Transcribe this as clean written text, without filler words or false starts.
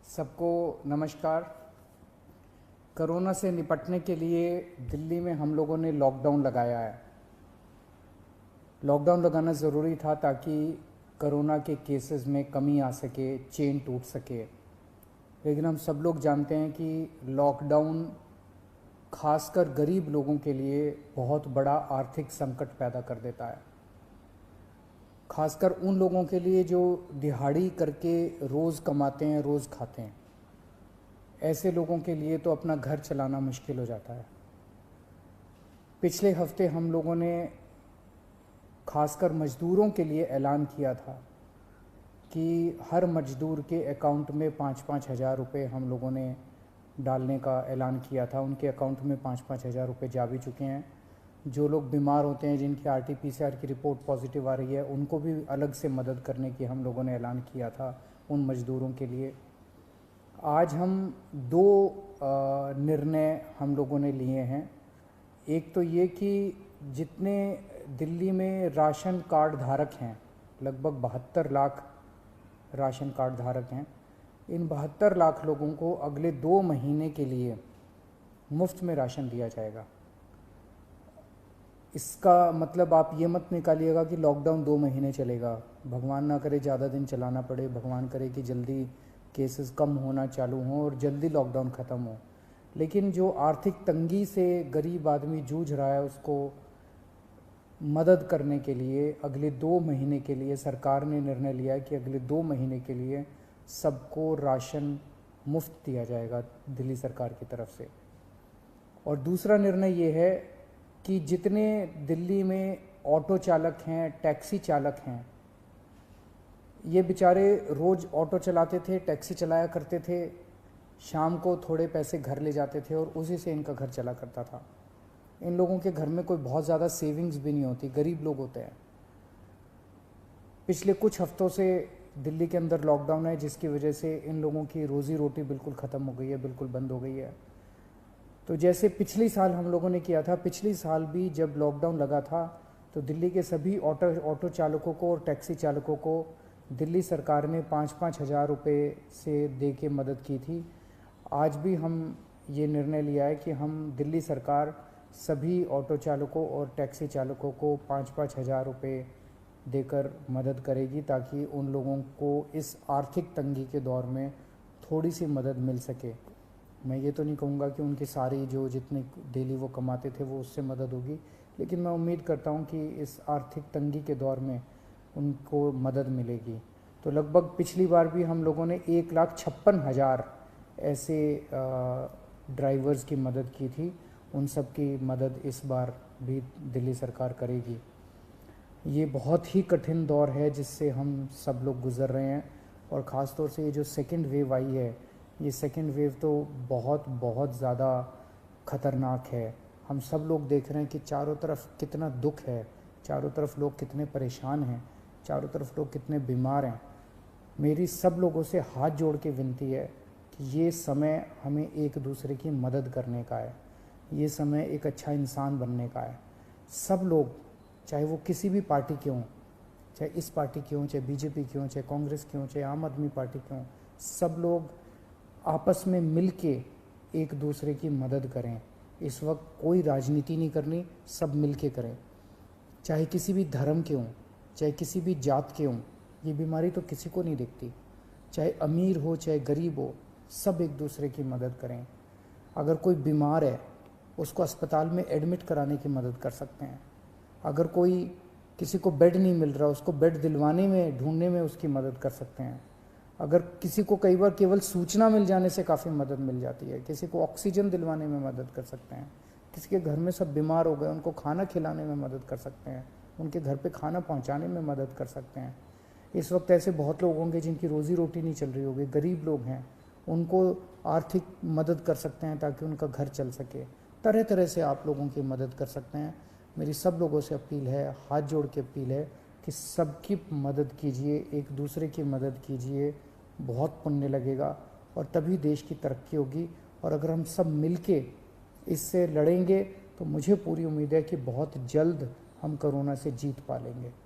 सबको नमस्कार। कोरोना से निपटने के लिए दिल्ली में हम लोगों ने लॉकडाउन लगाया है। लॉकडाउन लगाना ज़रूरी था ताकि कोरोना के केसेस में कमी आ सके, चेन टूट सके। लेकिन हम सब लोग जानते हैं कि लॉकडाउन खासकर गरीब लोगों के लिए बहुत बड़ा आर्थिक संकट पैदा कर देता है। खासकर उन लोगों के लिए जो दिहाड़ी करके रोज़ कमाते हैं, रोज़ खाते हैं। ऐसे लोगों के लिए तो अपना घर चलाना मुश्किल हो जाता है। पिछले हफ्ते हम लोगों ने खासकर मज़दूरों के लिए ऐलान किया था कि हर मज़दूर के अकाउंट में 5-5 हज़ार रुपये हम लोगों ने डालने का ऐलान किया था। उनके अकाउंट में 5-5 हज़ार रुपये जा भी चुके हैं। जो लोग बीमार होते हैं, जिनकी RT-PCR की रिपोर्ट पॉजिटिव आ रही है, उनको भी अलग से मदद करने की हम लोगों ने ऐलान किया था उन मज़दूरों के लिए। आज हम दो निर्णय हम लोगों ने लिए हैं। एक तो ये कि जितने दिल्ली में राशन कार्ड धारक हैं, लगभग 72 लाख राशन कार्ड धारक हैं, इन 72 लाख लोगों को अगले 2 महीने के लिए मुफ्त में राशन दिया जाएगा। इसका मतलब आप ये मत निकालिएगा कि लॉकडाउन 2 महीने चलेगा। भगवान ना करे ज़्यादा दिन चलाना पड़े, भगवान करे कि जल्दी केसेस कम होना चालू हों और जल्दी लॉकडाउन ख़त्म हो। लेकिन जो आर्थिक तंगी से गरीब आदमी जूझ रहा है, उसको मदद करने के लिए अगले 2 महीने के लिए सरकार ने निर्णय लिया है कि अगले 2 महीने के लिए सबको राशन मुफ्त दिया जाएगा दिल्ली सरकार की तरफ से। और दूसरा निर्णय ये है कि जितने दिल्ली में ऑटो चालक हैं, टैक्सी चालक हैं, ये बेचारे रोज़ ऑटो चलाते थे, टैक्सी चलाया करते थे, शाम को थोड़े पैसे घर ले जाते थे और उसी से इनका घर चला करता था। इन लोगों के घर में कोई बहुत ज़्यादा सेविंग्स भी नहीं होती, गरीब लोग होते हैं। पिछले कुछ हफ्तों से दिल्ली के अंदर लॉकडाउन है, जिसकी वजह से इन लोगों की रोज़ी रोटी बिल्कुल ख़त्म हो गई है, बिल्कुल बंद हो गई है। तो जैसे पिछली साल हम लोगों ने किया था, पिछली साल भी जब लॉकडाउन लगा था तो दिल्ली के सभी ऑटो चालकों को और टैक्सी चालकों को दिल्ली सरकार ने 5-5 हज़ार रुपये से दे के मदद की थी। आज भी हम ये निर्णय लिया है कि हम दिल्ली सरकार सभी ऑटो चालकों और टैक्सी चालकों को 5-5 हज़ार रुपये देकर मदद करेगी, ताकि उन लोगों को इस आर्थिक तंगी के दौर में थोड़ी सी मदद मिल सके। मैं ये तो नहीं कहूँगा कि उनकी सारी जो जितने डेली वो कमाते थे वो उससे मदद होगी, लेकिन मैं उम्मीद करता हूँ कि इस आर्थिक तंगी के दौर में उनको मदद मिलेगी। तो लगभग पिछली बार भी हम लोगों ने 1,56,000 ऐसे ड्राइवर्स की मदद की थी। उन सब की मदद इस बार भी दिल्ली सरकार करेगी। ये बहुत ही कठिन दौर है जिससे हम सब लोग गुज़र रहे हैं, और ख़ास तौर से ये जो सेकंड वेव आई है, ये सेकंड वेव तो बहुत ज़्यादा ख़तरनाक है। हम सब लोग देख रहे हैं कि चारों तरफ कितना दुख है, चारों तरफ लोग कितने परेशान हैं, चारों तरफ लोग कितने बीमार हैं। मेरी सब लोगों से हाथ जोड़ के विनती है कि ये समय हमें एक दूसरे की मदद करने का है, ये समय एक अच्छा इंसान बनने का है। सब लोग, चाहे वो किसी भी पार्टी के हों, चाहे इस पार्टी के हों, चाहे BJP के हों, चाहे कांग्रेस के हों, चाहे आम आदमी पार्टी के हों, सब लोग आपस में मिल के एक दूसरे की मदद करें। इस वक्त कोई राजनीति नहीं करनी, सब मिल के करें। चाहे किसी भी धर्म के हों, चाहे किसी भी जात के हों, ये बीमारी तो किसी को नहीं दिखती। चाहे अमीर हो चाहे गरीब हो, सब एक दूसरे की मदद करें। अगर कोई बीमार है, उसको अस्पताल में एडमिट कराने की मदद कर सकते हैं। अगर कोई किसी को बेड नहीं मिल रहा, उसको बेड दिलवाने में, ढूंढने में उसकी मदद कर सकते हैं। अगर किसी को कई बार केवल सूचना मिल जाने से काफ़ी मदद मिल जाती है, किसी को ऑक्सीजन दिलवाने में मदद कर सकते हैं। किसी के घर में सब बीमार हो गए, उनको खाना खिलाने में मदद कर सकते हैं, उनके घर पे खाना पहुंचाने में मदद कर सकते हैं। इस वक्त ऐसे बहुत लोग होंगे जिनकी रोज़ी रोटी नहीं चल रही होगी, गरीब लोग हैं, उनको आर्थिक मदद कर सकते हैं ताकि उनका घर चल सके। तरह तरह से आप लोगों की मदद कर सकते हैं। मेरी सब लोगों से अपील है, हाथ जोड़ के अपील है कि सबकी मदद कीजिए, एक दूसरे की मदद कीजिए। बहुत पुण्य लगेगा और तभी देश की तरक्की होगी। और अगर हम सब मिलके इससे लड़ेंगे तो मुझे पूरी उम्मीद है कि बहुत जल्द हम कोरोना से जीत पा लेंगे।